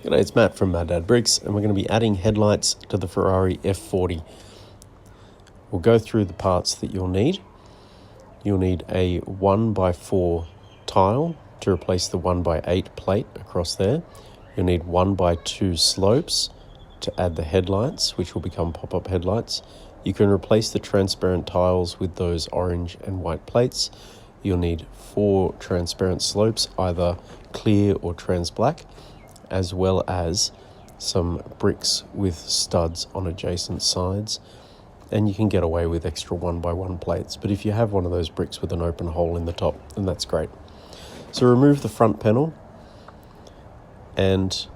G'day, it's Matt from Mad Dad Bricks, and we're going to be adding headlights to the Ferrari F40. We'll go through the parts that you'll need. You'll need a 1x4 tile to replace the 1x8 plate across there. You'll need 1x2 slopes to add the headlights, which will become pop-up headlights. You can replace the transparent tiles with those orange and white plates. You'll need 4 transparent slopes, either clear or trans black, as well as some bricks with studs on adjacent sides. And you can get away with extra 1x1 plates, but if you have one of those bricks with an open hole in the top, then that's great. So remove the front panel and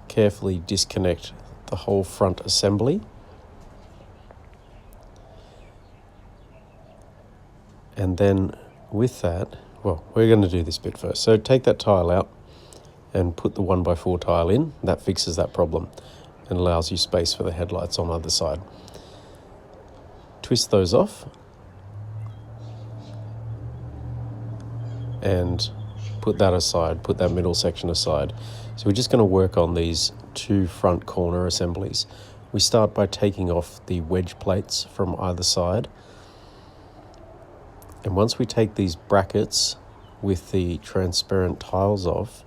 carefully disconnect the whole front assembly. And then with that, well, we're going to do this bit first. So take that tile out and put the 1x4 tile in. That fixes that problem and allows you space for the headlights on either side. Twist those off and put that aside, put that middle section aside. So we're just going to work on these 2 front corner assemblies. We start by taking off the wedge plates from either side. And once we take these brackets with the transparent tiles off,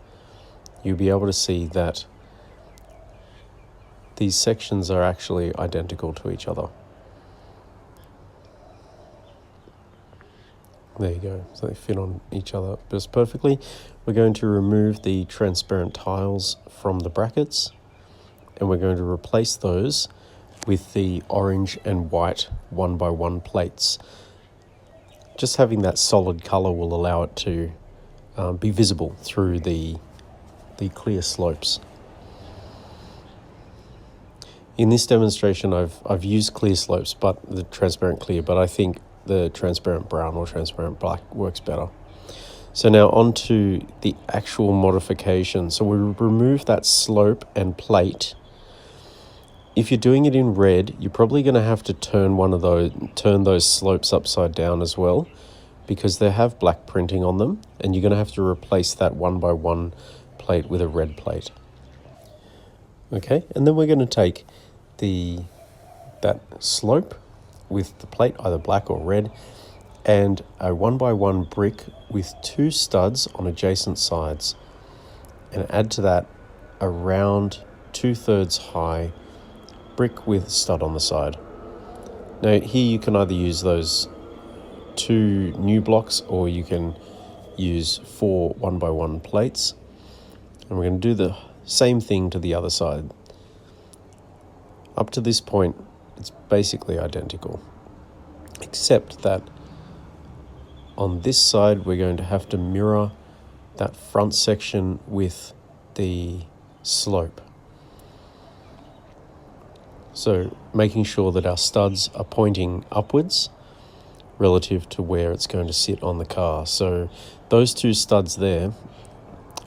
you'll be able to see that these sections are actually identical to each other. There you go, so they fit on each other just perfectly. We're going to remove the transparent tiles from the brackets, and we're going to replace those with the orange and white 1x1 plates. Just having that solid color will allow it to be visible through the clear slopes. In this demonstration, I've used clear slopes, but the transparent clear, but I think the transparent brown or transparent black works better. So now on to the actual modification. So we remove that slope and plate. If you're doing it in red, you're probably going to have to turn those slopes upside down as well, because they have black printing on them, and you're going to have to replace that 1x1 plate with a red plate. Okay, and then we're going to take that slope with the plate, either black or red, and a 1x1 brick with 2 studs on adjacent sides, and add to that a round 2/3 high brick with stud on the side. Now here you can either use those 2 new blocks, or you can use 4 1x1 plates. And we're going to do the same thing to the other side. Up to this point, it's basically identical, except that on this side, we're going to have to mirror that front section with the slope. So making sure that our studs are pointing upwards relative to where it's going to sit on the car. So those 2 studs there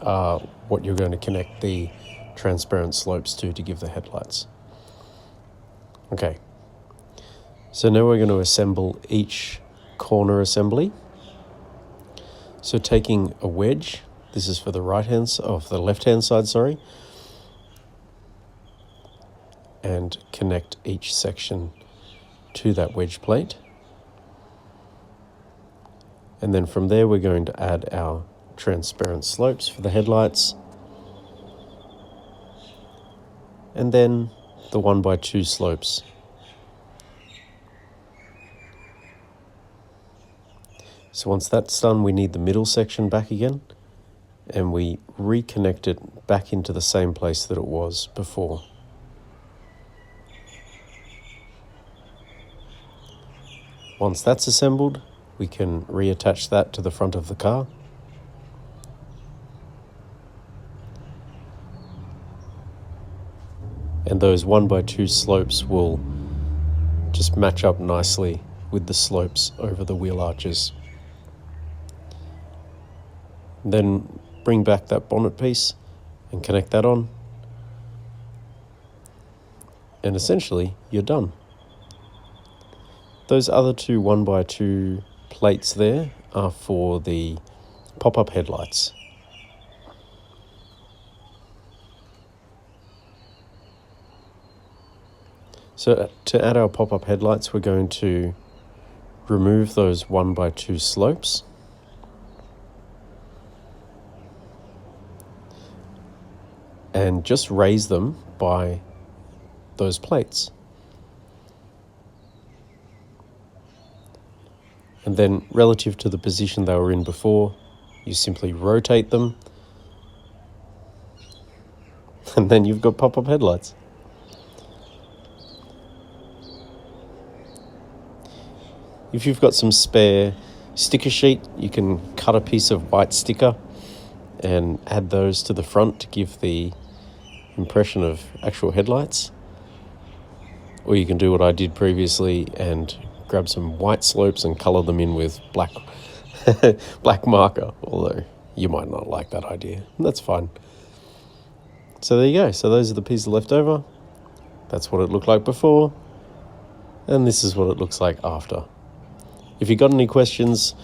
are what you're going to connect the transparent slopes to give the headlights. Okay, so now we're going to assemble each corner assembly. So taking a wedge, this is for the left-hand side, sorry, and connect each section to that wedge plate. And then from there, we're going to add our transparent slopes for the headlights, and then the 1x2 slopes. So once that's done, we need the middle section back again, and we reconnect it back into the same place that it was before. Once that's assembled, we can reattach that to the front of the car. And those 1x2 slopes will just match up nicely with the slopes over the wheel arches. Then bring back that bonnet piece and connect that on. And essentially, you're done. Those other 2 1x2 plates there are for the pop-up headlights. So to add our pop-up headlights, we're going to remove those 1x2 slopes. And just raise them by those plates. And then relative to the position they were in before, you simply rotate them. And then you've got pop-up headlights. If you've got some spare sticker sheet, you can cut a piece of white sticker and add those to the front to give the impression of actual headlights. Or you can do what I did previously and grab some white slopes and colour them in with black black marker, although you might not like that idea. That's fine. So there you go. So those are the pieces left over. That's what it looked like before. And this is what it looks like after. If you've got any questions,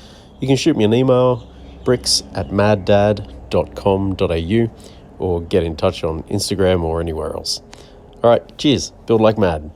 you can shoot me an email, bricks@maddad.com.au, or get in touch on Instagram or anywhere else. All right, cheers. Build like mad.